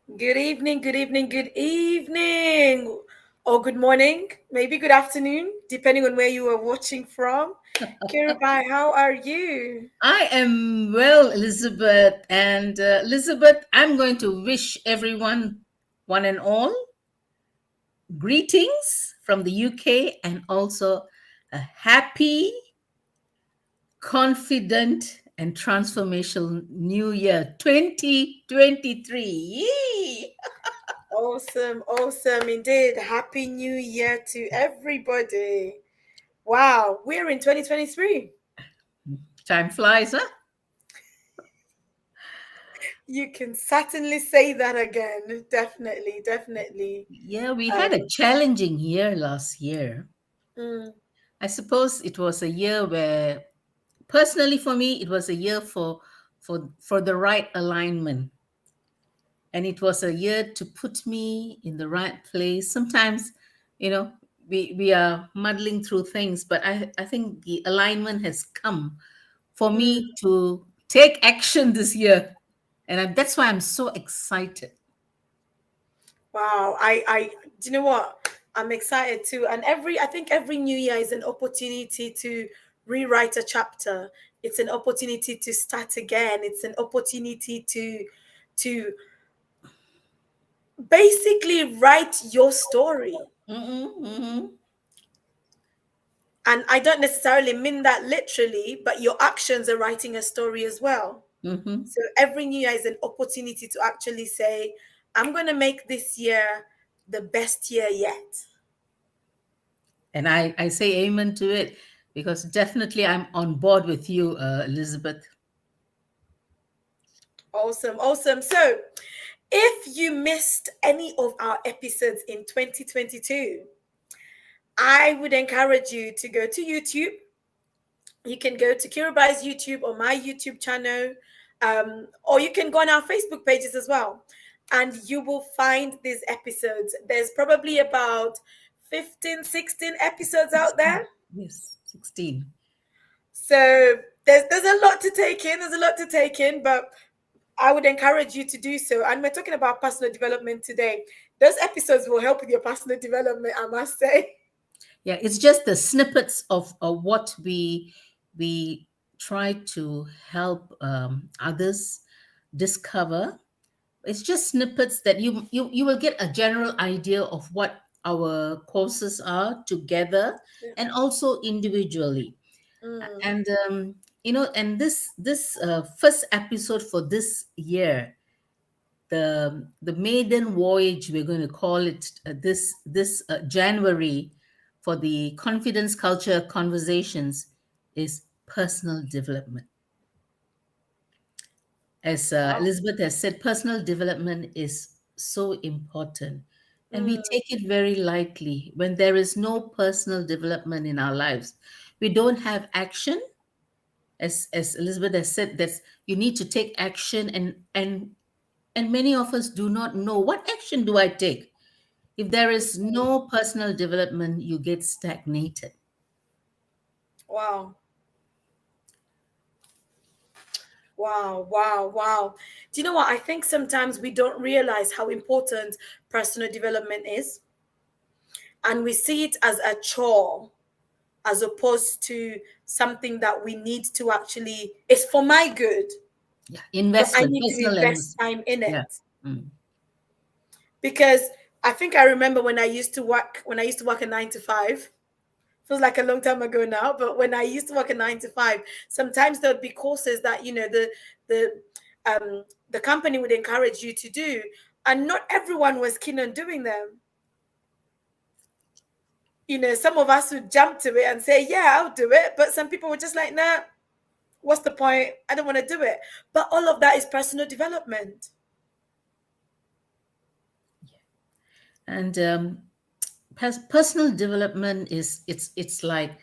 Good evening, good evening, good evening. Or good morning, maybe good afternoon, depending on where you are watching from. Kirabai, how are you? I am well, Elizabeth. And Elizabeth, I'm going to wish everyone, one and all, greetings from the UK and also a happy, confident, and transformational new year 2023. Yee! Awesome, awesome indeed. Happy New Year to everybody. Wow, we're in 2023. Time flies, huh? You can certainly say that again. Definitely, definitely. Yeah, we had a Um, challenging year last year. mm, I suppose it was a year where, personally for me, it was a year for the right alignment, and it was a year to put me in the right place. Sometimes, you know, we are muddling through things, but I think the alignment has come for mm. me to take action this year, and that's why I'm so excited. Wow, do you know what? I'm excited too. And I think every new year is an opportunity to rewrite a chapter. It's an opportunity to start again. It's an opportunity to basically write your story. Mm-mm, And I don't necessarily mean that literally, but your actions are writing a story as well. mm-hmm. So every new year is an opportunity to actually say, I'm going to make this year the best year yet. And I say amen to it, because definitely I'm on board with you, Elizabeth. Awesome, awesome. So, if you missed any of our episodes in 2022, I would encourage you to go to YouTube. You can go to Kiribai's YouTube or my YouTube channel, or you can go on our Facebook pages as well. And you will find these episodes. There's probably about 15, 16 episodes out 16. there. Yes, 16. So there's a lot to take in. There's a lot to take in, but I would encourage you to do so. And we're talking about personal development today. Those episodes will help with your personal development, I must say. Yeah, it's just the snippets of what we try to help others discover. It's just snippets that you will get a general idea of what our courses are together Yeah. and also individually. Mm, And and this first episode for this year, the maiden voyage, we're going to call it, this January, for the confidence culture conversations, is personal development. As wow. Elizabeth has said, personal development is so important, and we Mm, take it very lightly when there is no personal development in our lives. We don't have action. As Elizabeth has said, that you need to take action, and many of us do not know what action do I take. If there is no personal development, you get stagnated. wow. Wow. Wow. Wow. Do you know what? I think sometimes we don't realize how important personal development is. And we see it as a chore as opposed to something that we need to actually, it's for my good, Yeah, but I investment, need to personal invest investment. time in Yeah. it. Mm. Because I think I remember when I used to work a 9 to 5. Feels like a long time ago now, but when I used to work a 9 to 5, sometimes there'd be courses that the company would encourage you to do, and not everyone was keen on doing them. Some of us would jump to it and say, "Yeah, I'll do it," but some people were just like, "Nah, what's the point? I don't want to do it." But all of that is personal development. And personal development is, it's like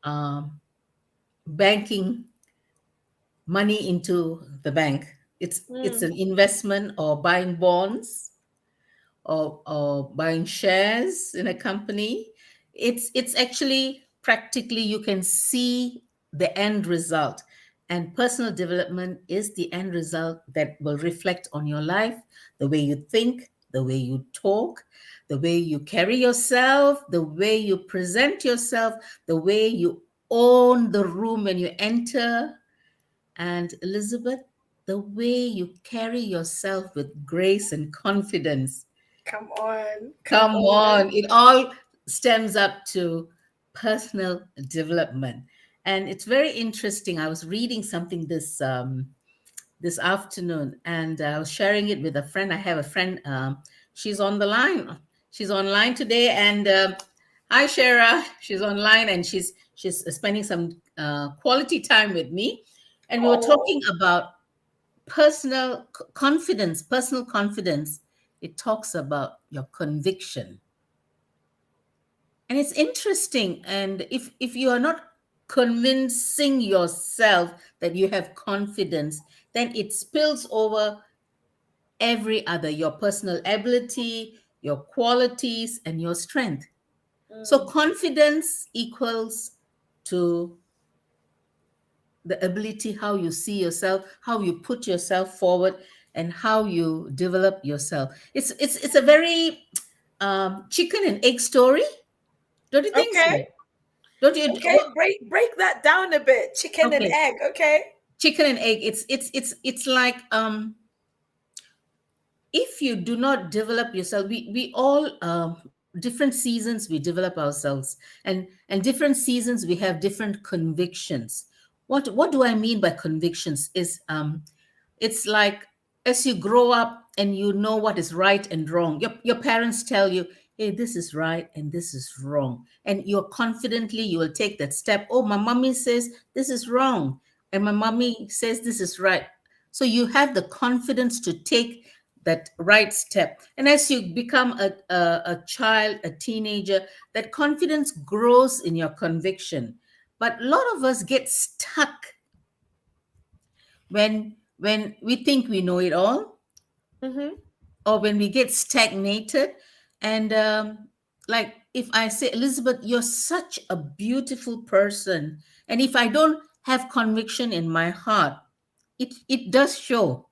um, banking money into the bank. It's Mm, an investment, or buying bonds, or buying shares in a company. It's actually, practically, you can see the end result. And personal development is the end result that will reflect on your life, the way you think, the way you talk, the way you carry yourself, the way you present yourself, the way you own the room when you enter. And Elizabeth, the way you carry yourself with grace and confidence. Come on. Come Come on. on, it all stems up to personal development. And it's very interesting. I was reading something this afternoon, and I was sharing it with a friend. I have a friend. She's on the line. She's online today, and hi, Shara. She's online, and she's spending some quality time with me, and we were Oh, talking about confidence. Personal confidence. It talks about your conviction, and it's interesting. And if you are not convincing yourself that you have confidence, then it spills over every other, your personal ability, your qualities, and your strength. So mm, confidence equals to the ability, how you see yourself, how you put yourself forward, and how you develop yourself. It's a very chicken and egg story, don't you think okay. so? Don't you? Okay. Break that down a bit. Chicken and Okay, egg. Okay. chicken and egg. It's like if you do not develop yourself, we all different seasons we develop ourselves, and different seasons we have different convictions. What do I mean by convictions is it's like as you grow up and you know what is right and wrong, your parents tell you, hey, this is right and this is wrong, and you're confidently you will take that step. Oh, my mommy says this is wrong, and my mommy says this is right. So you have the confidence to take that right step, and as you become a child, a teenager, that confidence grows in your conviction. But a lot of us get stuck when we think we know it all, Mm-hmm. or when we get stagnated. And like if I say, Elizabeth, you're such a beautiful person, and if I don't have conviction in my heart, it does show.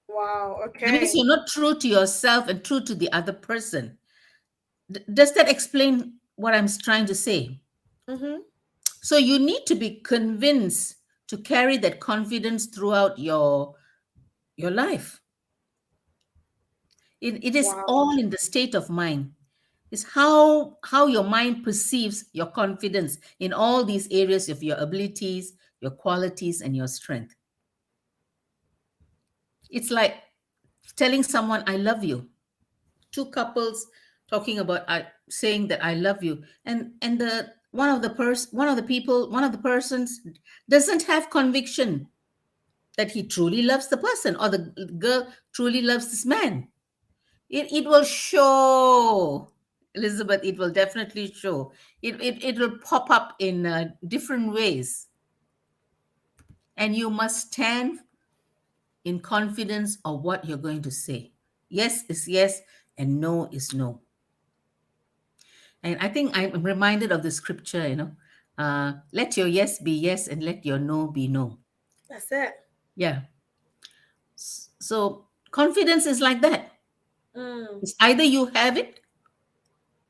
Wow. That means Okay. you're not true to yourself and true to the other person. Does that explain what I'm trying to say? Mm-hmm. So you need to be convinced to carry that confidence throughout your life. It is Wow. all in the state of mind. It's how your mind perceives your confidence in all these areas of your abilities, your qualities, and your strength. It's like telling someone I love you. Two couples talking about saying that I love you, and the one of the persons doesn't have conviction that he truly loves the person, or the girl truly loves this man. It will show, Elizabeth. It will definitely show. It will pop up in different ways, and you must stand in confidence of what you're going to say. Yes is yes, and no is no. And I think I'm reminded of the scripture, let your yes be yes and let your no be no. That's it. Yeah. So confidence is like that. Mm. It's either you have it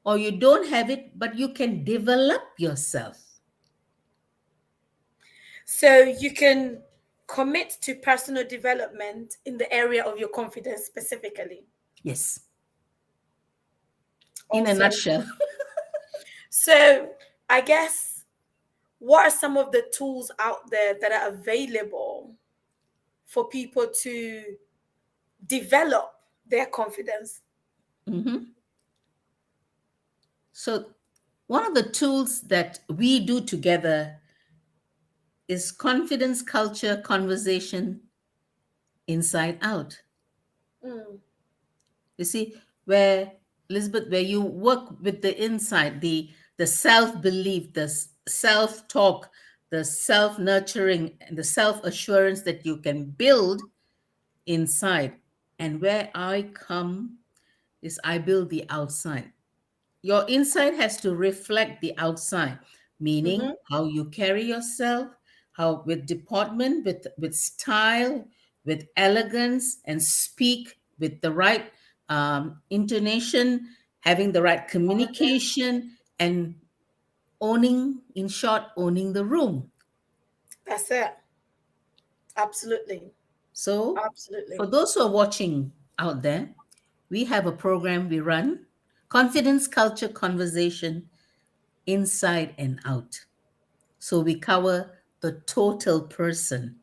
or you don't have it, but you can develop yourself. So you can commit to personal development in the area of your confidence specifically. Yes. In a Awesome. nutshell. So I guess what are some of the tools out there that are available for people to develop their confidence? Mhm. So, one of the tools that we do together is confidence culture conversation inside out. Mm. You see, where Elizabeth, where you work with the inside, the self belief, the self talk, the self nurturing, and the self assurance that you can build inside. And where I come is I build the outside. Your inside has to reflect the outside, Mm-hmm. meaning how you carry yourself, how with deportment, with style, with elegance, and speak with the right intonation, having the right communication, and owning, in short, owning the room. That's it. Absolutely. So, for Absolutely. those who are watching out there, we have a program we run, Confidence Culture Conversation, Inside and Out. So, we cover the total person.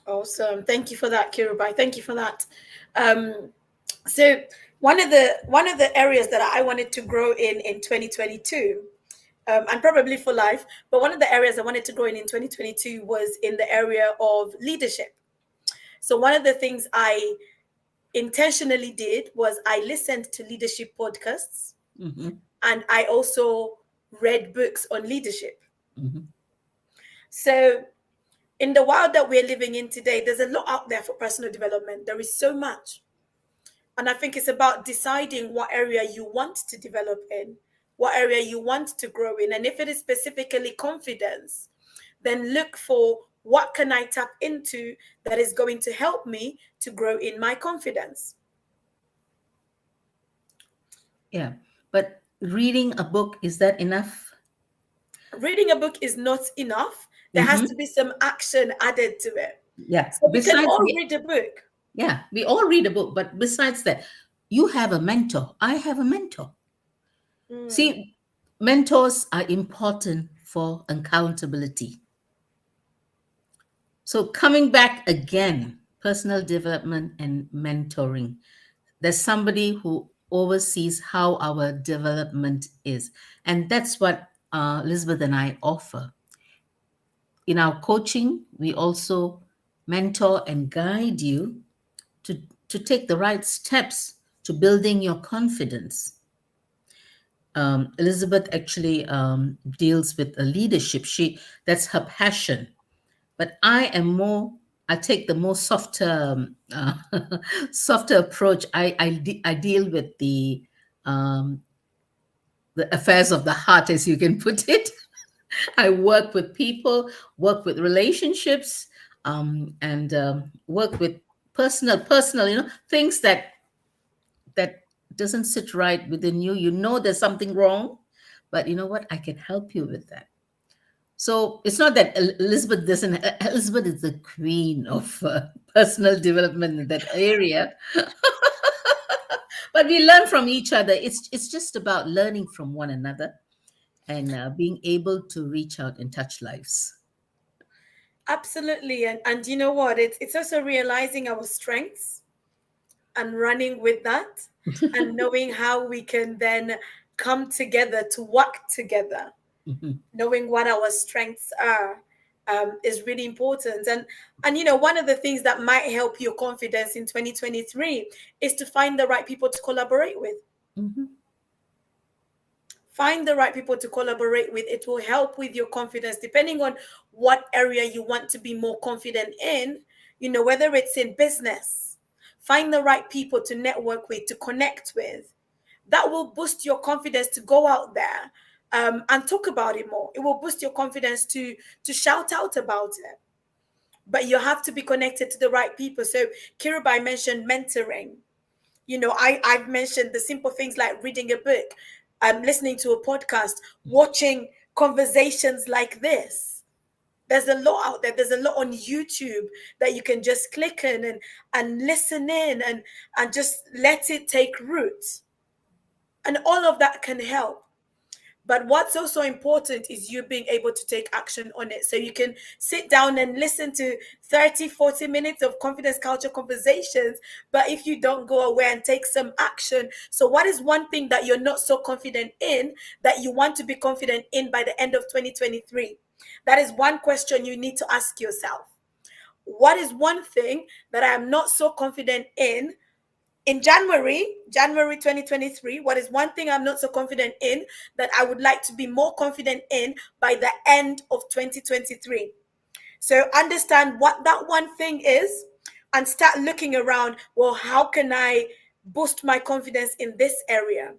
Awesome. Thank you for that, Kirubai. Thank you for that. Um, so one of the areas that I wanted to grow in 2022, and probably for life, but one of the areas I wanted to grow in 2022 was in the area of leadership. So one of the things I intentionally did was I listened to leadership podcasts, Mhm, and I also read books on leadership. mhm. So in the world that we're living in today, there's a lot out there for personal development. There is so much. And I think it's about deciding what area you want to develop in, what area you want to grow in. And if it is specifically confidence, then look for what can I tap into that is going to help me to grow in my confidence. Yeah. But reading a book, is that enough? Reading a book is not enough. There has to Mhm. be some action added to it. Yeah. So we can Besides, all read a book. yeah, we all read a book, but besides that, you have a mentor. I have a mentor. Mm. See, mentors are important for accountability. So, coming back again, personal development and mentoring. There's somebody who oversees how our development is. And that's what Elizabeth and I offer. In our coaching, we also mentor and guide you to, to take the right steps to building your confidence. Elizabeth actually deals with a leadership. That's her passion. But I am more. I take the more softer, softer approach. I deal with the affairs of the heart, as you can put it. I work with people, work with relationships, and work with personal, things that doesn't sit right within you. You know there's something wrong, but you know what? I can help you with that. So it's not that Elizabeth doesn't. Elizabeth is the queen of personal development in that area. But we learn from each other. It's just about learning from one another and being able to reach out and touch lives. Absolutely. And you know what? It's also realizing our strengths and running with that, and knowing how we can then come together to work together, Mhm. knowing what our strengths are, is really important. And one of the things that might help your confidence in 2023 is to find the right people to collaborate with. Mhm. Find the right people to collaborate with. It will help with your confidence depending on what area you want to be more confident in, whether it's in business. Find the right people to network with, to connect with. That will boost your confidence to go out there, and talk about it more. It will boost your confidence to shout out about it. But you have to be connected to the right people. So Kirabai mentioned mentoring. I've mentioned the simple things like reading a book, listening to a podcast, watching conversations like this. There's a lot out there. There's a lot on YouTube that you can just click in and listen in, and just let it take root. And all of that can help. But what's also important is you being able to take action on it. So you can sit down and listen to 30, 40 minutes of confidence culture conversations. But if you don't go away and take some action, so what is one thing that you're not so confident in that you want to be confident in by the end of 2023? That is one question you need to ask yourself. What is one thing that I am not so confident in January 2023? What is one thing I'm not so confident in that I would like to be more confident in by the end of 2023? So understand what that one thing is, and start looking around. Well, how can I boost my confidence in this area?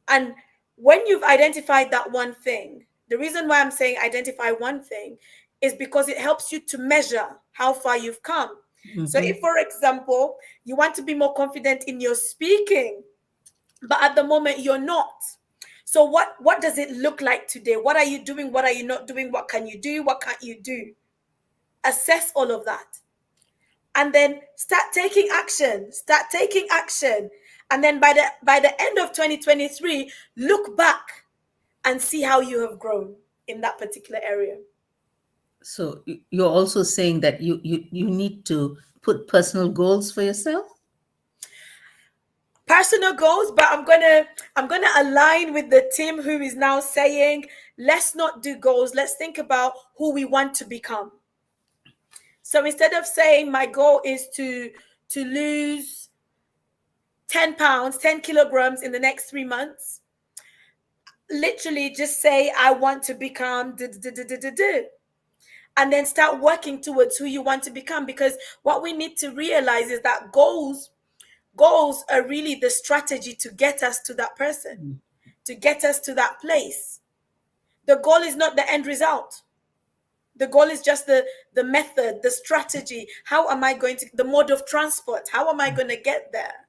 And When you've identified that one thing, the reason why I'm saying identify one thing is because it helps you to measure how far you've come. So if, for example, you want to be more confident in your speaking, but at the moment you're not, so what does it look like today? What are you doing? What are you not doing? What can you do? What can't you do? Assess all of that, and then start taking action. Start taking action, and then by the end of 2023, look back and see how you have grown in that particular area. So you're also saying that you need to put personal goals for yourself? Personal goals, but I'm gonna align with the team who is now saying, let's not do goals, let's think about who we want to become. So instead of saying my goal is to lose 10 pounds, 10 kilograms in the next 3 months, literally just say I want to become and then start working towards who you want to become. Because what we need to realize is that goals are really the strategy to get us to that person, to get us to that place. The goal is not the end result. The goal is just the method, the strategy. How am I going to, the mode of transport? How am I going to get there?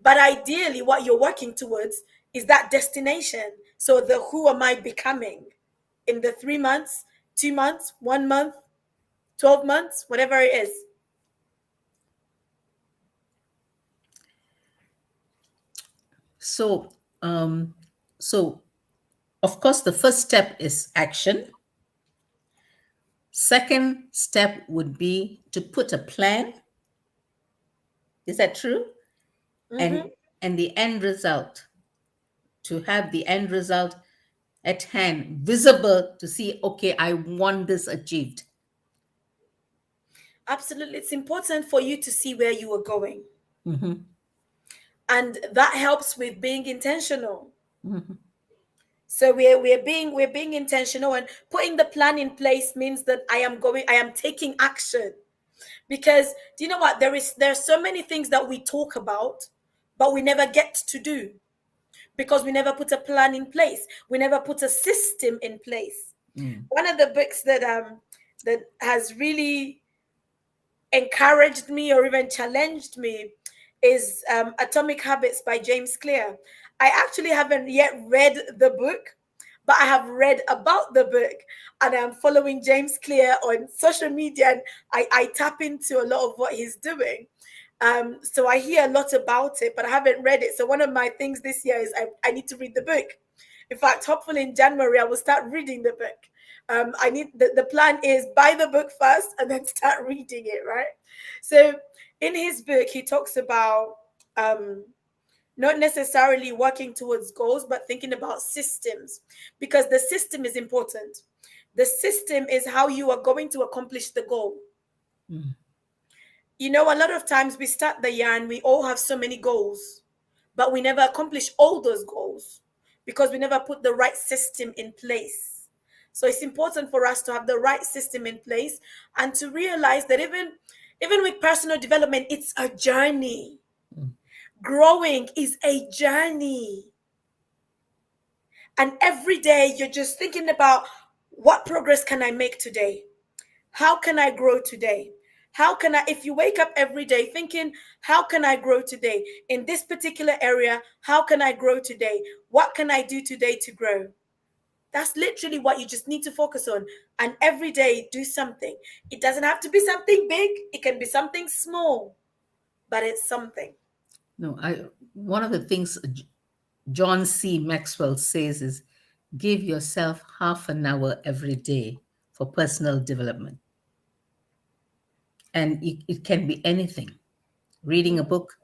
But ideally, what you're working towards is that destination. So the who am I becoming in the 3 months, 2 months, 1 month, 12 months, whatever it is. So, so of course, the first step is action. Second step would be to put a plan. Is that true? And the end result, to have the end result at hand, visible, to see, okay, I want this achieved. Absolutely. It's important for you to see where you are going. Mm-hmm. And that helps with being intentional. Mm-hmm. So we're being intentional, and putting the plan in place means that I am taking action. Because do you know what? There are so many things that we talk about, but we never get to do, because we never put a plan in place. We never put a system in place. One of the books that has really encouraged me or even challenged me is Atomic Habits by James Clear. I actually haven't yet read the book, but I have read about the book, and I'm following James Clear on social media, and I tap into a lot of what he's doing. So I hear a lot about it, but I haven't read it. So one of my things this year is I need to read the book. In fact, hopefully in January, I will start reading the book. I need the plan is buy the book first and then start reading it, right? So in his book, he talks about not necessarily working towards goals, but thinking about systems, because the system is important. The system is how you are going to accomplish the goal. You know, a lot of times we start the year and we all have so many goals, but we never accomplish all those goals because we never put the right system in place. So it's important for us to have the right system in place and to realize that even with personal development, it's a journey. Growing is a journey. And every day you're just thinking about, what progress can I make today? How can I grow today? How can I, if you wake up every day thinking, how can I grow today in this particular area? How can I grow today? What can I do today to grow? That's literally what you just need to focus on. And every day do something. It doesn't have to be something big. It can be something small, but it's something. No, one of the things John C. Maxwell says is, give yourself half an hour every day for personal development. And it can be anything. Reading a book,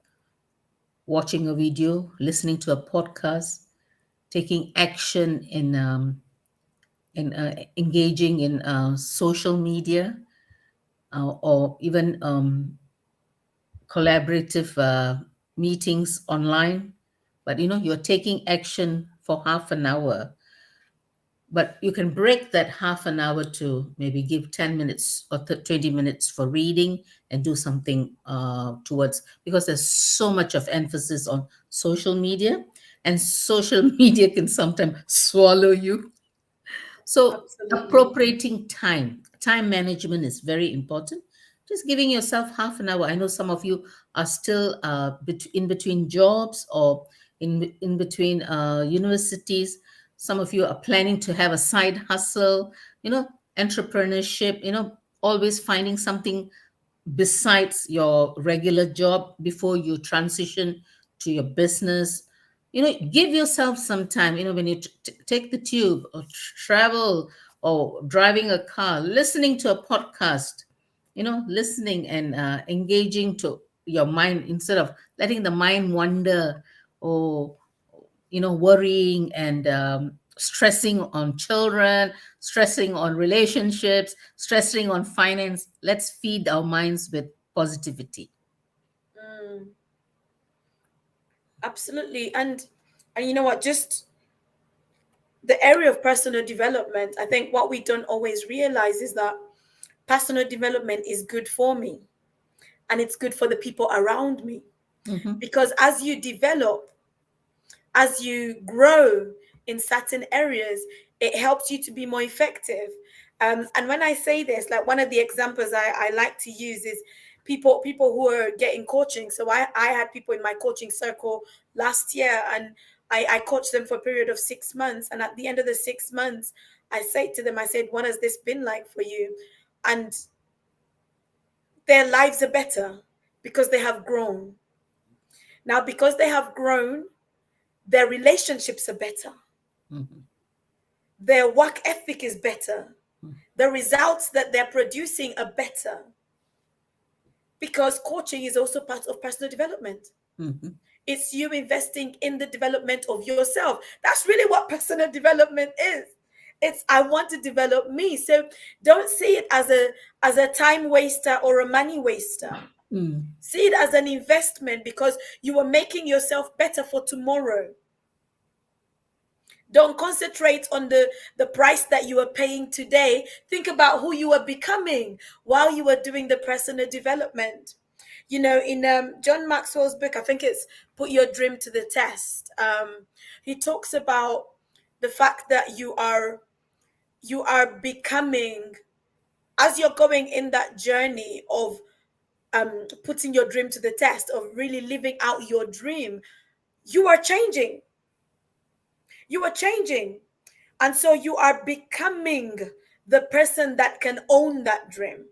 watching a video, listening to a podcast, taking action in engaging in social media, or even collaborative meetings online. But you're taking action for half an hour. But you can break that half an hour to maybe give 10 minutes or 20 minutes for reading and do something towards, because there's so much of emphasis on social media. and social media can sometimes swallow you. So Absolutely. appropriating time management is very important. Just giving yourself half an hour. I know some of you are still in between jobs or in between universities. Some of you are planning to have a side hustle, entrepreneurship, always finding something besides your regular job before you transition to your business. Give yourself some time, when you take the tube or travel or driving a car, listening to a podcast, listening and engaging to your mind instead of letting the mind wander, or worrying and stressing on children, stressing on relationships, stressing on finance. Let's feed our minds with positivity. Mm, absolutely. And you know what? Just the area of personal development, I think what we don't always realize is that personal development is good for me and it's good for the people around me. Mm-hmm. Because as you develop, as you grow in certain areas, it helps you to be more effective. And when I say this, like one of the examples I like to use is people who are getting coaching. So I had people in my coaching circle last year, and I coached them for a period of 6 months. And at the end of the 6 months, I said to them, I said, what has this been like for you? And their lives are better because they have grown. Now, because they have grown, their relationships are better. Mm-hmm. Their work ethic is better. The results that they're producing are better because coaching is also part of personal development. Mm-hmm. It's you investing in the development of yourself. That's really what personal development is. It's I want to develop me. So don't see it as a time waster or a money waster. Mm. See it as an investment because you are making yourself better for tomorrow. Don't concentrate on the price that you are paying today. Think about who you are becoming while you are doing the personal development. In John Maxwell's book, I think it's Put Your Dream to the Test. He talks about the fact that you are becoming, as you're going in that journey of putting your dream to the test, of really living out your dream, you are changing. You are changing. And so you are becoming the person that can own that dream.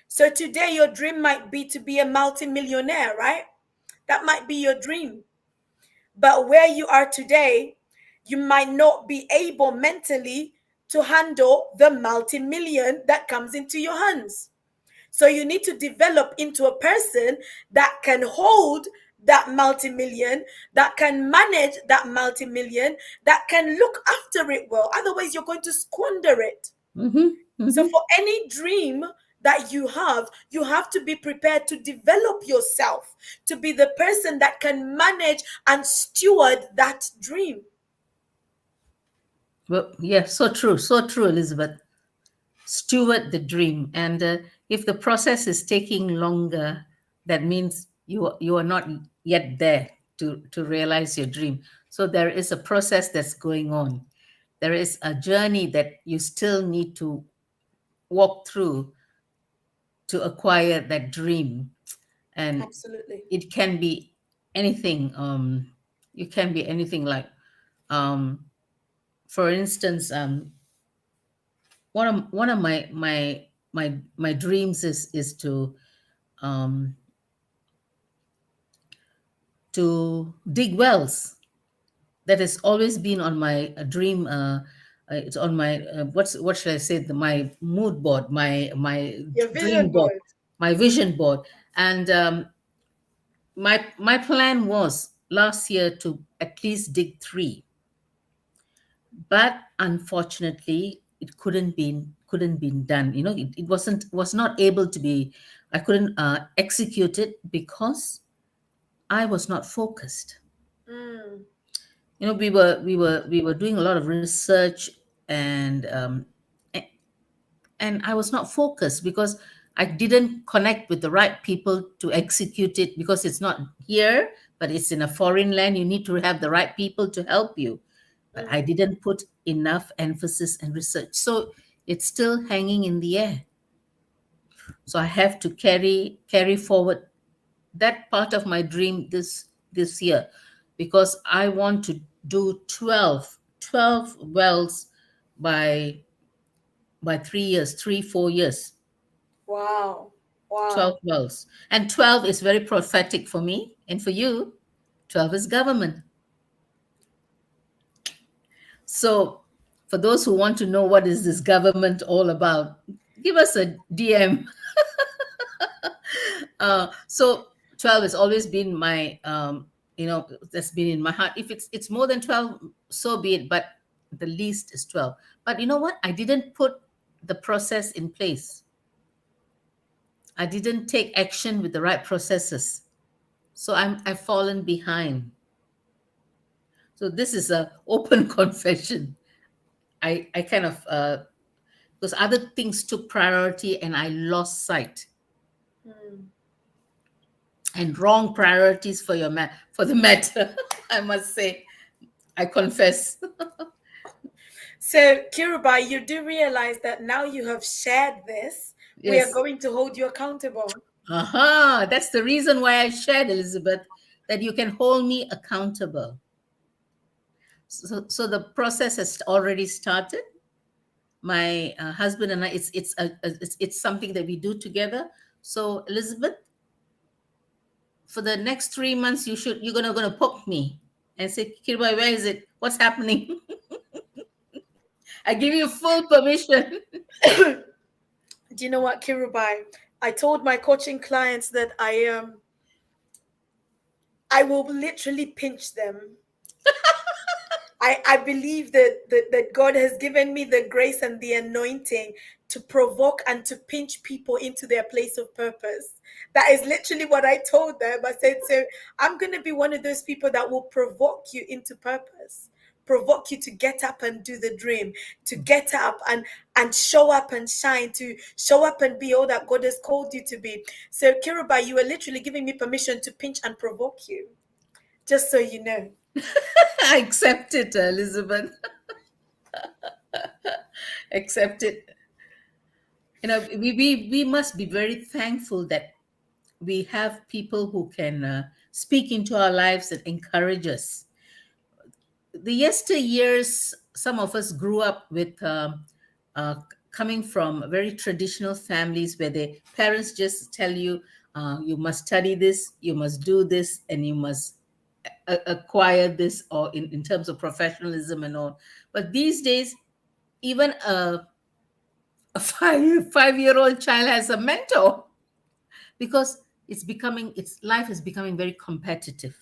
So today, your dream might be to be a multimillionaire, right? That might be your dream. But where you are today, you might not be able mentally to handle the multi-million that comes into your hands. So you need to develop into a person that can hold that multi-million, that can manage that multi-million, that can look after it well. Otherwise, you're going to squander it. Mm-hmm. So Mm-hmm. for any dream that you have to be prepared to develop yourself to be the person that can manage and steward that dream. Well, yeah, so true, Elizabeth. Steward the dream, and if the process is taking longer, that means you are not yet there to realize your dream. So there is a process that's going on. There is a journey that you still need to walk through to acquire that dream. And Absolutely. it can be anything. You can be anything, like, um, for instance, one of my dreams is um, to dig wells. That has always been on my dream. It's on my what should I say? My mood board, my Your dream vision board, board. my vision board. And my plan was last year to at least dig three, but unfortunately it couldn't be done. It was not able to be. I couldn't execute it because I was not focused. Mm, We were doing a lot of research, and a- and I was not focused because I didn't connect with the right people to execute it, because it's not here but it's in a foreign land. You need to have the right people to help you. But I didn't put enough emphasis and research. So it's still hanging in the air. So I have to carry forward that part of my dream this year, because I want to do 12 wells by 3 years, 3 4 years. Wow. 12 Wow. wells. And 12 is very prophetic for me. And for you, 12 is government. So for those who want to know what is this government all about, give us a DM. So 12 has always been my, that's been in my heart. If it's more than 12, so be it. But the least is 12. But you know what? I didn't put the process in place. I didn't take action with the right processes. So I've fallen behind. So this is a open confession. I kind of because other things took priority and I lost sight. And wrong priorities for for the matter. I must say, I confess. So, Kirubai, you do realize that now you have shared this, we are Yes. going to hold you accountable. Aha, that's the reason why I shared, Elizabeth, that you can hold me accountable. So the process has already started. My husband and I, it's something that we do together. So Elizabeth, for the next 3 months, you're gonna poke me and say, Kirbai, where is it? What's happening? I give you full permission. Do you know what, Kirubai? I told my coaching clients that I will literally pinch them. I believe that God has given me the grace and the anointing to provoke and to pinch people into their place of purpose. That is literally what I told them. I said, so I'm going to be one of those people that will provoke you into purpose, provoke you to get up and do the dream, to get up and show up and shine, to show up and be all that God has called you to be. So Kiruba, you are literally giving me permission to pinch and provoke you, just so you know. I accept it, Elizabeth. Accept it. We must be very thankful that we have people who can speak into our lives and encourage us. The yesteryears, some of us grew up with uh, coming from very traditional families where the parents just tell you, you must study this, you must do this, and you must acquire this, or in terms of professionalism and all. But these days, even a 5-year-old child has a mentor, because its life is becoming very competitive,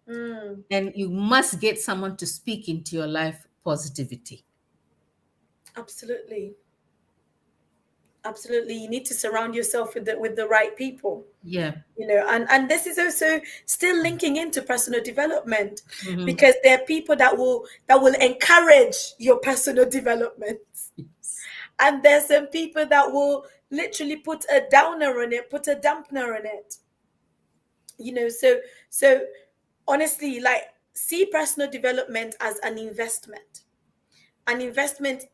Mm, and you must get someone to speak into your life positivity. absolutely. Absolutely. You need to surround yourself with the right people. Yeah. And this is also still linking into personal development, Mhm. because there are people that will encourage your personal development, Yes. and there's some people that will literally put a downer on it, put a dampener on it. So honestly, like, see personal development as an investment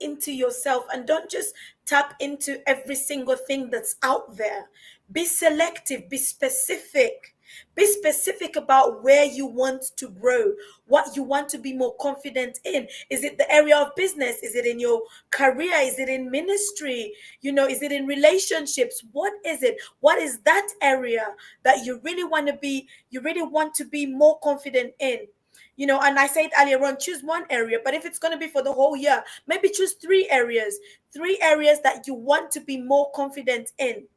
into yourself, and don't just tap into every single thing that's out there. Be selective, be specific about where you want to grow, what you want to be more confident in. Is it the area of business? Is it in your career? Is it in ministry? Is it in relationships? What is it? What is that area that you really want to be more confident in? And I said earlier on, choose one area, but if it's going to be for the whole year, maybe choose three areas that you want to be more confident in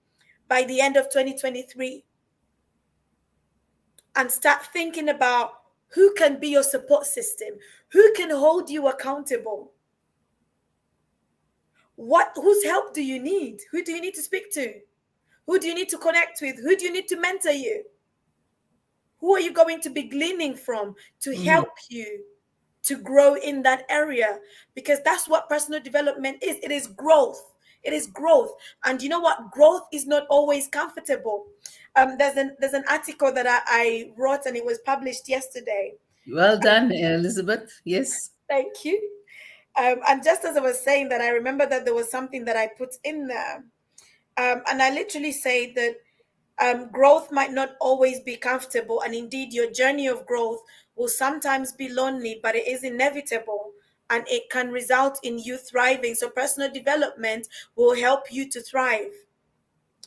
by the end of 2023, and start thinking about who can be your support system, who can hold you accountable. Whose help do you need? Who do you need to speak to? Who do you need to connect with? Who do you need to mentor you? Who are you going to be gleaning from to Mhm. help you to grow in that area? Because that's what personal development is. It is growth. It is growth. And you know what? Growth is not always comfortable. There's an article that I wrote, and it was published yesterday. Well done, Elizabeth. Yes. Thank you. And just as I was saying that, I remember that there was something that I put in there. And I literally say that growth might not always be comfortable. And indeed, your journey of growth will sometimes be lonely, but it is inevitable. And it can result in you thriving. So, personal development will help you to thrive.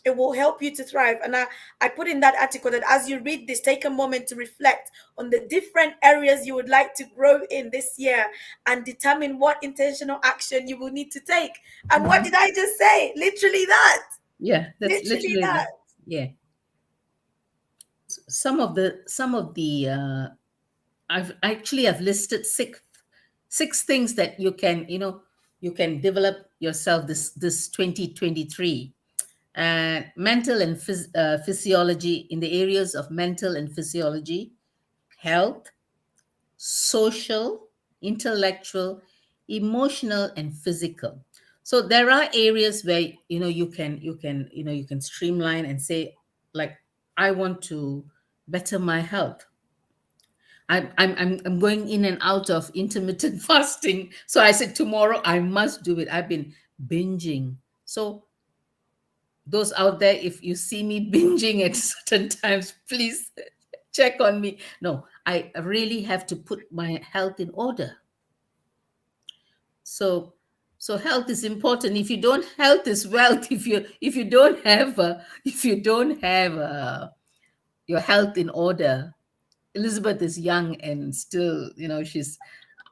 It will help you to thrive. And I put in that article that as you read this, take a moment to reflect on the different areas you would like to grow in this year and determine what intentional action you will need to take. And what Mhm. did I just say? Literally that. Yeah, that's Literally literally that. the, yeah. Some of the I've listed six things that you can develop yourself this 2023. And mental and physiology, in the areas of mental and physiology, health, social, intellectual, emotional, and physical. So there are areas where you can streamline and say, like, I want to better my health. I'm going in and out of intermittent fasting. So I said tomorrow I must do it. I've been binging. So those out there, if you see me binging at certain times, please check on me. No, I really have to put my health in order. So health is important. If you don't, health is wealth. If you don't have your health in order, Elizabeth is young and still, she's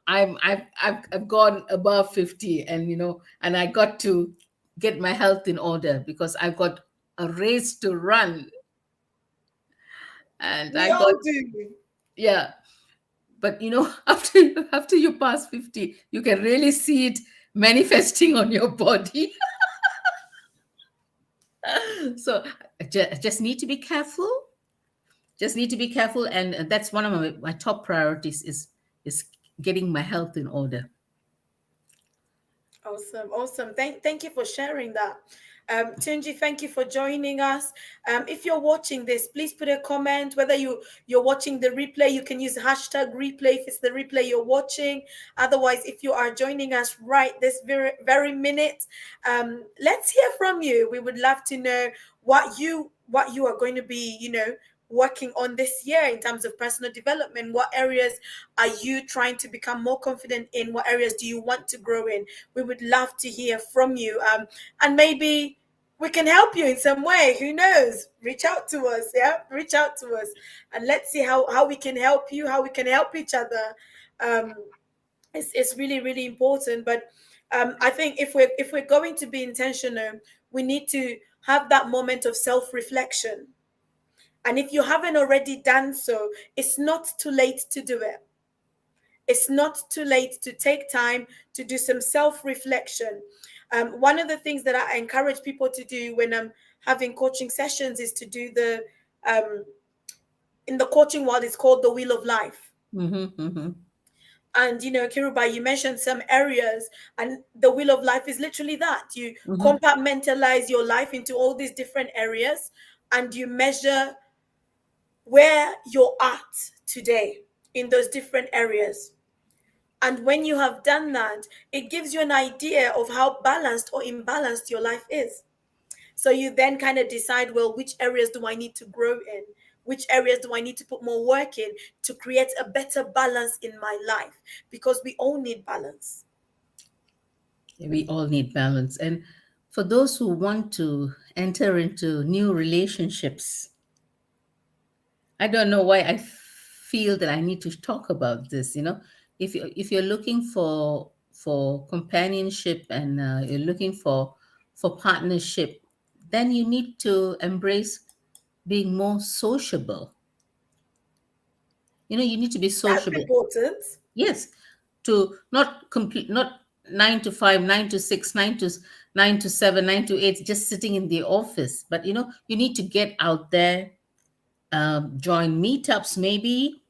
I've gone above 50, and and I got to get my health in order because I've got a race to run. And We I got, all do. yeah. But after you pass 50, you can really see it manifesting on your body. So just need to be careful. Just need to be careful, and that's one of my top priorities is getting my health in order. Awesome, awesome. Thank you for sharing that. Tunji, thank you for joining us. If you're watching this, please put a comment. Whether you're watching the replay, you can use hashtag replay if it's the replay you're watching. Otherwise, if you are joining us right this very minute, let's hear from you. We would love to know what you are going to be, working on this year in terms of personal development. What areas are you trying to become more confident in? What areas do you want to grow in? We would love to hear from you. And maybe we can help you in some way. Who knows? Reach out to us. Yeah, reach out to us, and let's see how we can help you, how we can help each other. Um, it's really really important. But I think if we're going to be intentional, we need to have that moment of self reflection. And if you haven't already done so, it's not too late to do it. It's not too late to take time to do some self reflection. One of the things that I encourage people to do when I'm having coaching sessions is to do um, in the coaching world, it's called the wheel of life. Mm-hmm, mm-hmm, And Kiruba, you mentioned some areas, and the wheel of life is literally that. You mm-hmm. compartmentalize your life into all these different areas, and you measure where you're at today in those different areas. And when you have done that, it gives you an idea of how balanced or imbalanced your life is. So you then kind of decide, well, which areas do I need to grow in? Which areas do I need to put more work in to create a better balance in my life? Because we all need balance. We all need balance. And for those who want to enter into new relationships, I don't know why I feel that I need to talk about this. If you're looking for companionship, and you're looking for partnership, then you need to embrace being more sociable. You need to be That's sociable. important. Yes, to not complete, not 9 to 5, 9 to 6, 9 to 7, 9 to 8, just sitting in the office. But you need to get out there, join meetups. Maybe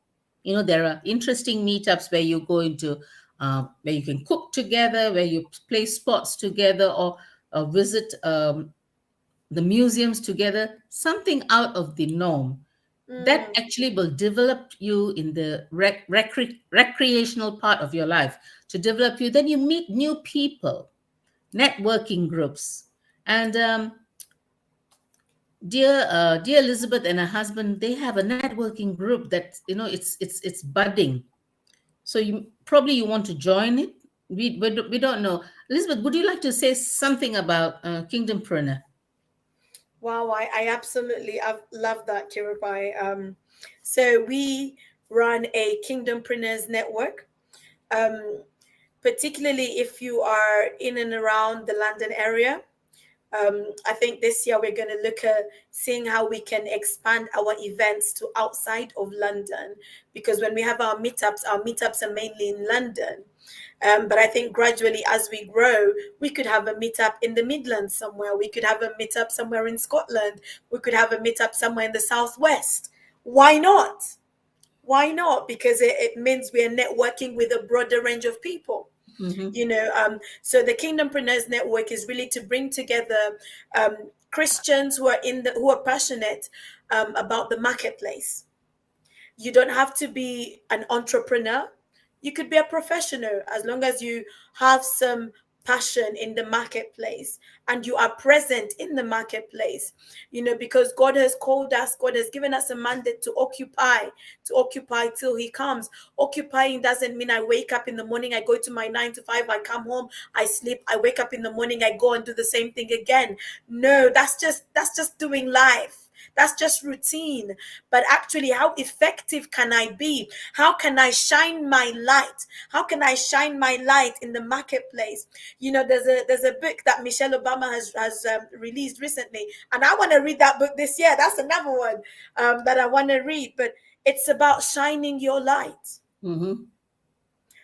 there are interesting meetups where you can cook together, where you play sports together, or visit the museums together, something out of the norm that Mm. actually will develop you in the recreational part of your life, to develop you. Then you meet new people, networking groups. And dear Elizabeth and her husband, they have a networking group that, it's budding. So you want to join it. We don't know. Elizabeth, would you like to say something about Kingdompreneur? Wow, I absolutely love that, Kiribai. So we run a Kingdompreneurs network. Um, Particularly if you are in and around the London area. I think this year we're going to look at seeing how we can expand our events to outside of London, because when we have our meetups are mainly in London. But I think gradually as we grow, we could have a meetup in the Midlands somewhere. We could have a meetup somewhere in Scotland. We could have a meetup somewhere in the Southwest. Why not? Why not? Because it means we are networking with a broader range of people. Mm-hmm. So the Kingdompreneurs Network is really to bring together Christians who are passionate about the marketplace. You don't have to be an entrepreneur. You could be a professional as long as you have some passion in the marketplace and you are present in the marketplace, because God has called us, God has given us a mandate to occupy till He comes. Occupying doesn't mean I wake up in the morning, I go to my 9 to 5, I come home, I sleep, I wake up in the morning, I go and do the same thing again. No, that's just doing life. That's just routine. But actually, how effective can I be? How can I shine my light? How can I shine my light in the marketplace? There's a book that Michelle Obama has released recently, and I want to read that book this year. That's another one that I want to read. But it's about shining your light. Mm-hmm.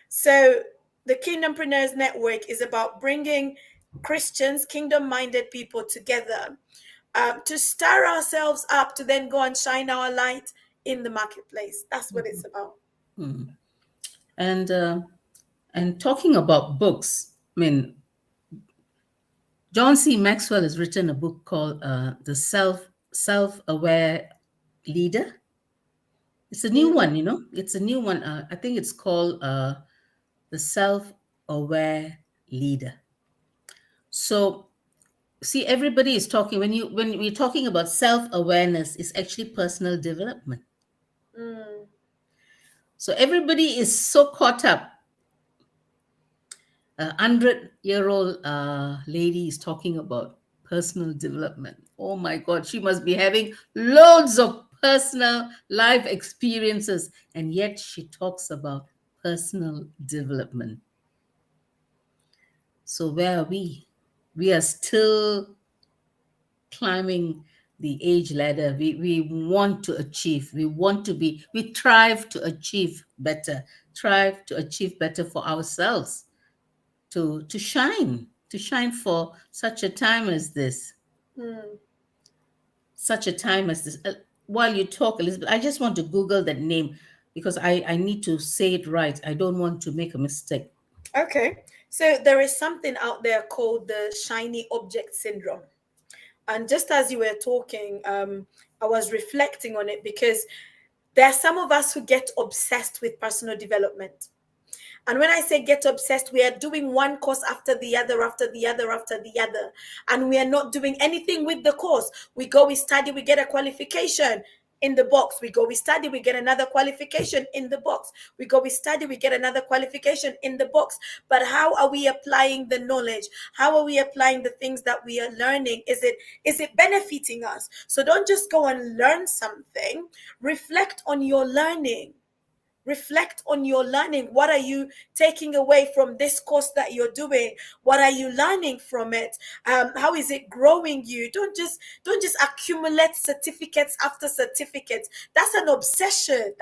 So the Kingdompreneurs Network is about bringing Christians, kingdom-minded people together to stir ourselves up to then go and shine our light in the marketplace. That's what it's about. Mm-hmm. And talking about books, I mean, John C. Maxwell has written a book called "The Self-Aware Leader." It's a new Mm, one, It's a new one. I think it's called "The Self-Aware Leader." So, see, everybody is talking when we're talking about self-awareness. It's actually personal development. mm, So everybody is so caught up. A 100-year-old lady is talking about personal development. Oh my God, she must be having loads of personal life experiences, and yet she talks about personal development. So where are we? We are still climbing the age ladder. We want to achieve. We strive to achieve better, strive to achieve better for ourselves, to shine for such a time as this. mm. Such a time as this. While you talk, Elizabeth, I just want to Google that name because I need to say it right. I don't want to make a mistake. Okay. So there is something out there called the shiny object syndrome. And just as you were talking, I was reflecting on it because there are some of us who get obsessed with personal development. And when I say get obsessed, we are doing one course after the other, after the other, after the other. And we are not doing anything with the course. We go, we study, we get a qualification in the box. We go, we study, we get another qualification in the box. We go, we study, we get another qualification in the box. But how are we applying the knowledge? How are we applying the things that we are learning? Is it benefiting us? So don't just go and learn something. Reflect on your learning. Reflect on your learning. What are you taking away from this course that you're doing? What are you learning from it? How is it growing you? Don't just accumulate certificates after certificates. That's an obsession.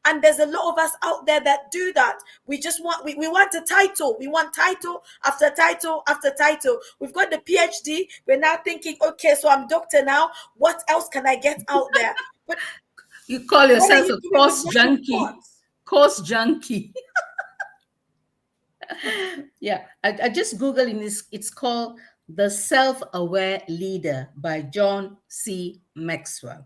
And there's a lot of us out there that do that. We want a title. We want title after title after title. We've got the PhD. We're now thinking, okay, so I'm doctor now. What else can I get out there? But You call what are yourself you a doing with course what you've junkie. got? Course junkie. Yeah, I just Google in this. It's called The Self-Aware Leader by John C. Maxwell.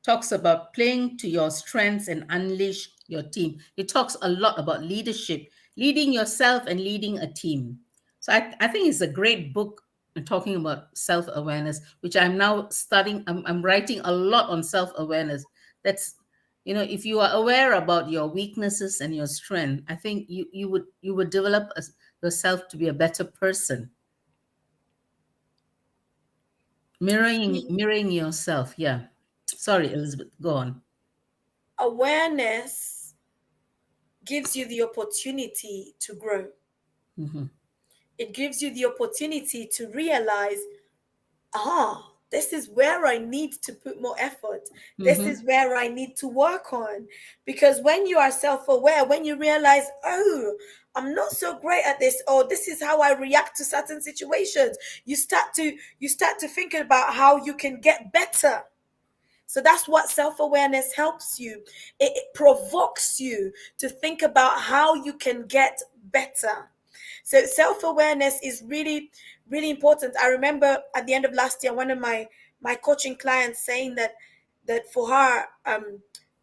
Talks about playing to your strengths and unleash your team. It talks a lot about leadership, leading yourself and leading a team. So I think it's a great book talking about self-awareness, which I'm now studying. I'm writing a lot on self-awareness. That's, if you are aware about your weaknesses and your strength, I think you would develop yourself to be a better person. Mirroring yourself. Yeah. Sorry, Elizabeth, go on. Awareness gives you the opportunity to grow. Mhm. It gives you the opportunity to realize, this is where I need to put more effort. This Mhm. is where I need to work on. Because when you are self aware, when you realize, I'm not so great at this, or this is how I react to certain situations, you start to think about how you can get better. So that's what self awareness helps you. It provokes you to think about how you can get better. So self awareness is really, really important. I remember at the end of last year, one of my coaching clients saying that for her,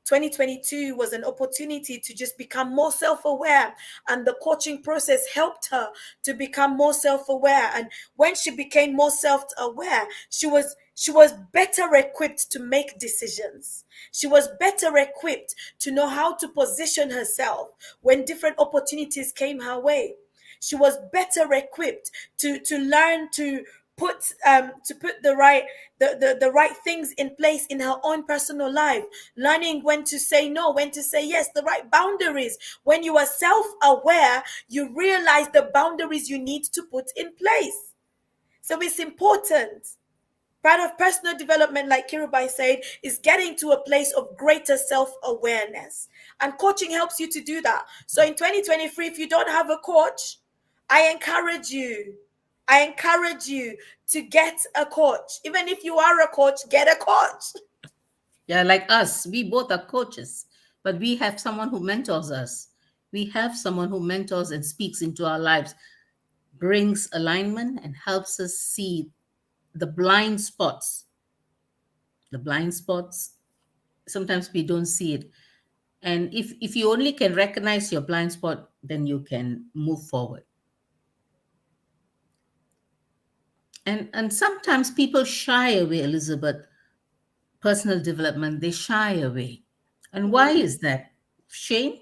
2022 was an opportunity to just become more self-aware, and the coaching process helped her to become more self-aware. And when she became more self-aware, she was better equipped to make decisions. She was better equipped to know how to position herself when different opportunities came her way. She was better equipped to learn to put the right things in place in her own personal life, learning when to say no, when to say yes, the right boundaries. When you are self-aware, you realize the boundaries you need to put in place. So it's important. Part of personal development, like Kirubai said, is getting to a place of greater self-awareness. And coaching helps you to do that. So in 2023, if you don't have a coach, I encourage you. I encourage you to get a coach. Even if you are a coach, get a coach. Yeah, like us, we both are coaches, but we have someone who mentors us. We have someone who mentors and speaks into our lives, brings alignment, and helps us see the blind spots. The blind spots, sometimes we don't see it. And if you only can recognize your blind spot, then you can move forward. And sometimes people shy away, Elizabeth, personal development, they shy away. And why Mhm. is that? Shame?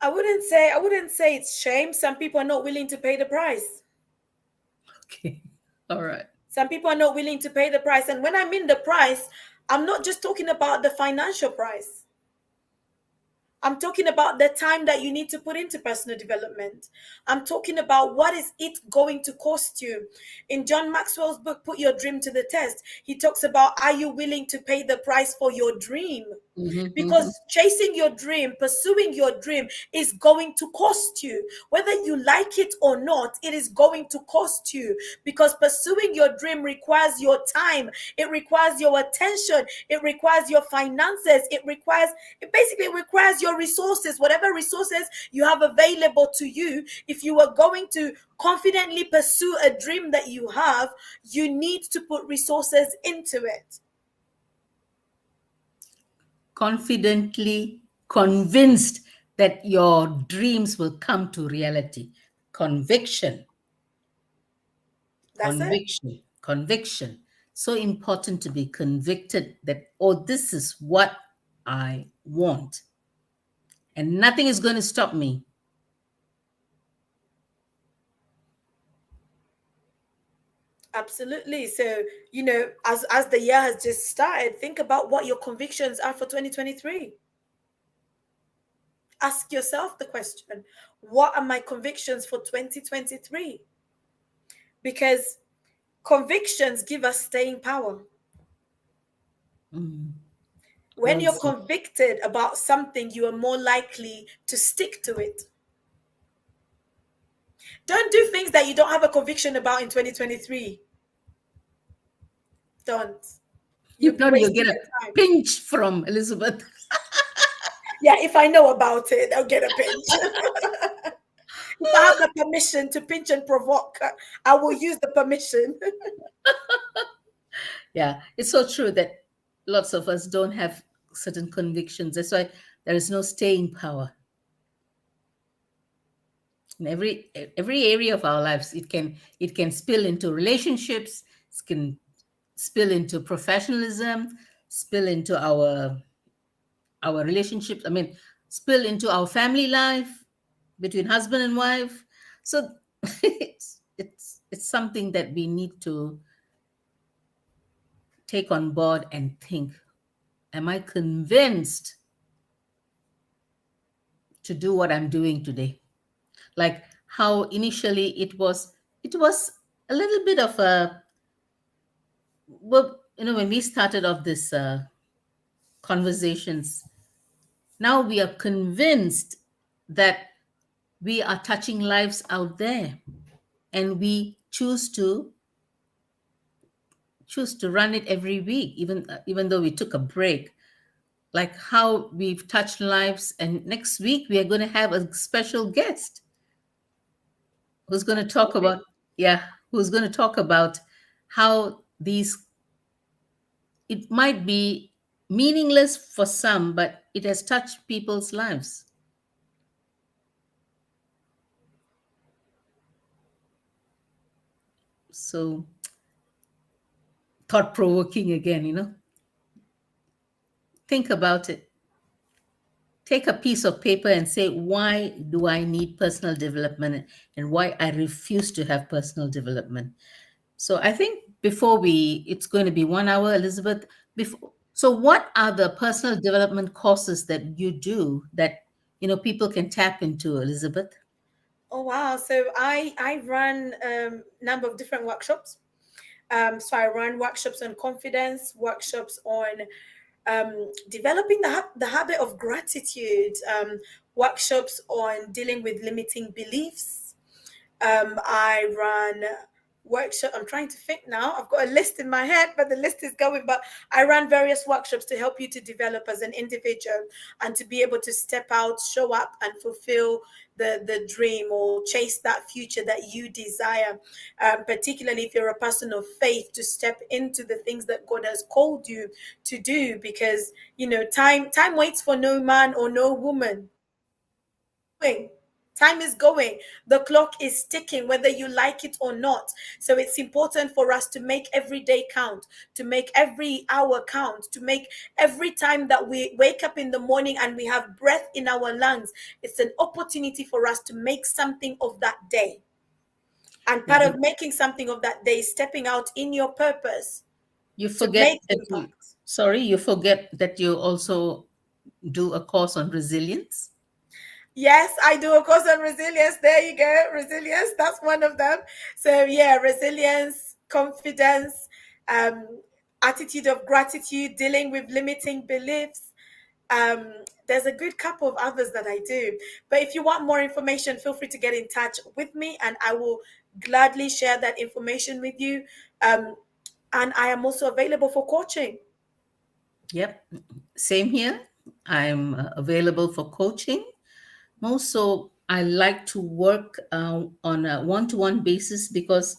I wouldn't say it's shame. Some people are not willing to pay the price. Okay. All right. Some people are not willing to pay the price. And when I mean the price, I'm not just talking about the financial price. I'm talking about the time that you need to put into personal development. I'm talking about what is it going to cost you. In John Maxwell's book, Put Your Dream to the Test, he talks about, are you willing to pay the price for your dream? Mhm, mhm. Because chasing your dream, pursuing your dream is going to cost you. Whether you like it or not, it is going to cost you, because pursuing your dream requires your time, it requires your attention, it requires your finances, it basically requires your resources, whatever resources you have available to you. If you are going to confidently pursue a dream that you have, you need to put resources into it. Confidently convinced that your dreams will come to reality. Conviction, That's it. conviction. So important to be convicted that, oh, this is what I want, and nothing is going to stop me. Absolutely. So, as the year has just started, think about what your convictions are for 2023. Ask yourself the question, what are my convictions for 2023? Because convictions give us staying power. Mm, When well you're said. convicted about something, you are more likely to stick to it. Don't do things that you don't have a conviction about in 2023. Don't. You'll If be not, you'll wasting get a your time. pinch from Elizabeth. Yeah, if I know about it, I'll get a pinch. If I have the permission to pinch and provoke, I will use the permission. Yeah, it's so true that lots of us don't have certain convictions. That's why there is no staying power in every area of our lives. It can spill into relationships. It can spill into professionalism, spill into our relationships. I mean, spill into our family life between husband and wife. So it's something that we need to take on board and think, am I convinced to do what I'm doing today? Like how initially it was a little bit of a, well, when we started off this conversations, now we are convinced that we are touching lives out there, and we choose to run it every week, even though we took a break. Like how we've touched lives, and next week we are going to have a special guest who's going to talk about, yeah, who's going to talk about how these, it might be meaningless for some, but it has touched people's lives. So thought provoking again, think about it. Take a piece of paper and say, why do I need personal development, and why I refuse to have personal development? So I think it's going to be 1 hour, Elizabeth. So what are the personal development courses that you do that people can tap into, Elizabeth? Oh wow! So I run number of different workshops. So I run workshops on confidence, workshops on developing the habit of gratitude, workshops on dealing with limiting beliefs. I run workshop. I'm trying to think now. I've got a list in my head, but the list is going. But I run various workshops to help you to develop as an individual and to be able to step out, show up, and fulfill the dream or chase that future that you desire. Particularly if you're a person of faith, to step into the things that God has called you to do, because time waits for no man or no woman. Going. Time is going. The clock is ticking, whether you like it or not. So it's important for us to make every day count, to make every hour count, to make every time that we wake up in the morning and we have breath in our lungs. It's an opportunity for us to make something of that day. And Yeah, part and of making something of that day is stepping out in your purpose you to forget make that impact. you forget that you also do a course on resilience. Yes, I do a course on resilience. There you go. Resilience, that's one of them. So, yeah, resilience, confidence, attitude of gratitude, dealing with limiting beliefs. There's a good couple of others that I do. But if you want more information, feel free to get in touch with me and I will gladly share that information with you. Um, and I am also available for coaching. Yep, same here. I'm available for coaching. Also, I like to work on a one-to-one basis, because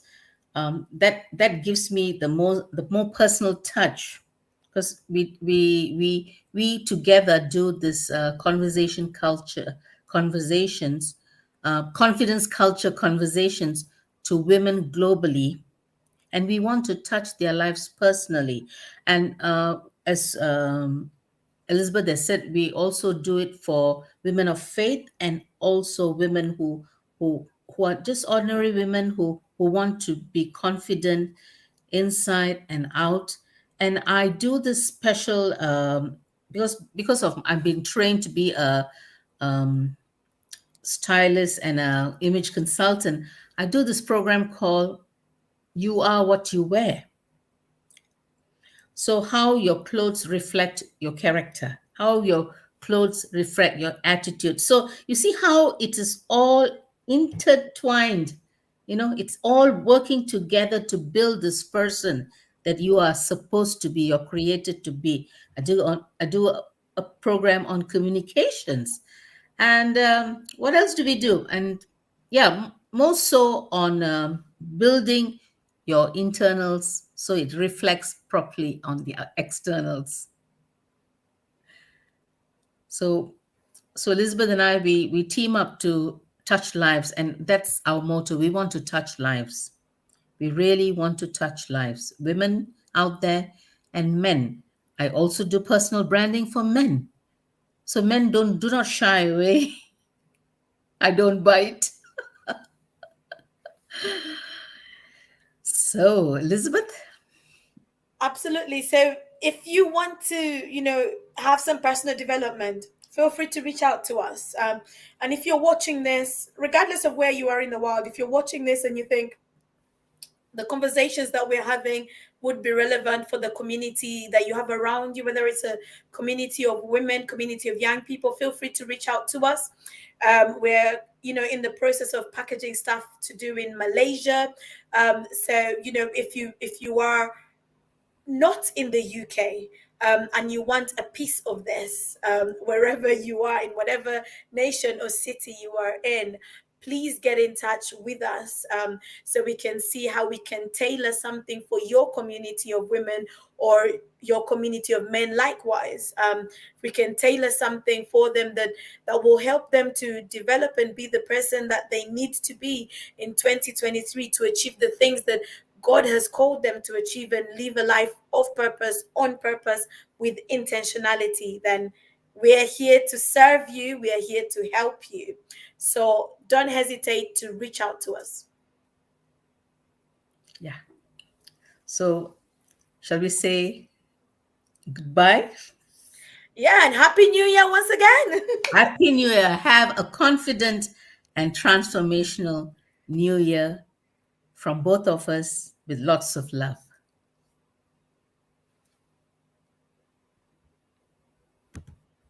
that gives me the more personal touch, because we together do this confidence culture conversations to women globally, and we want to touch their lives personally. And as Elizabeth has said, we also do it for women of faith, and also women who are just ordinary women who want to be confident inside and out. And I do this special because of I've been trained to be a um, stylist and a image consultant. I do this program called "You Are What You Wear." So, how your clothes reflect your character, how your clothes reflect your attitude. So, you see how it is all intertwined. It's all working together to build this person that you are supposed to be or created to be. I do a program on communications. And what else do we do? And yeah, most so on building your internals so it reflects properly on the externals. So, so Elizabeth and I, we team up to touch lives, and that's our motto. We want to touch lives. We really want to touch lives. Women out there and men. I also do personal branding for men. So men do not shy away. I don't bite. So, Elizabeth? Absolutely. So if you want to, have some personal development, feel free to reach out to us. And if you're watching this, regardless of where you are in the world, if you're watching this and you think the conversations that we're having would be relevant for the community that you have around you, whether it's a community of women, community of young people, feel free to reach out to us. We're in the process of packaging stuff to do in Malaysia. So if you are not in the UK, and you want a piece of this, wherever you are, in whatever nation or city you are in, please get in touch with us, so we can see how we can tailor something for your community of women or your community of men likewise. We can tailor something for them that will help them to develop and be the person that they need to be in 2023 to achieve the things that God has called them to achieve and live a life of purpose, on purpose, with intentionality. Then we are here to serve you. We are here to help you. So don't hesitate to reach out to us. Yeah. So, shall we say goodbye? Yeah, and Happy New Year once again. Happy New Year. Have a confident and transformational new year from both of us with lots of love.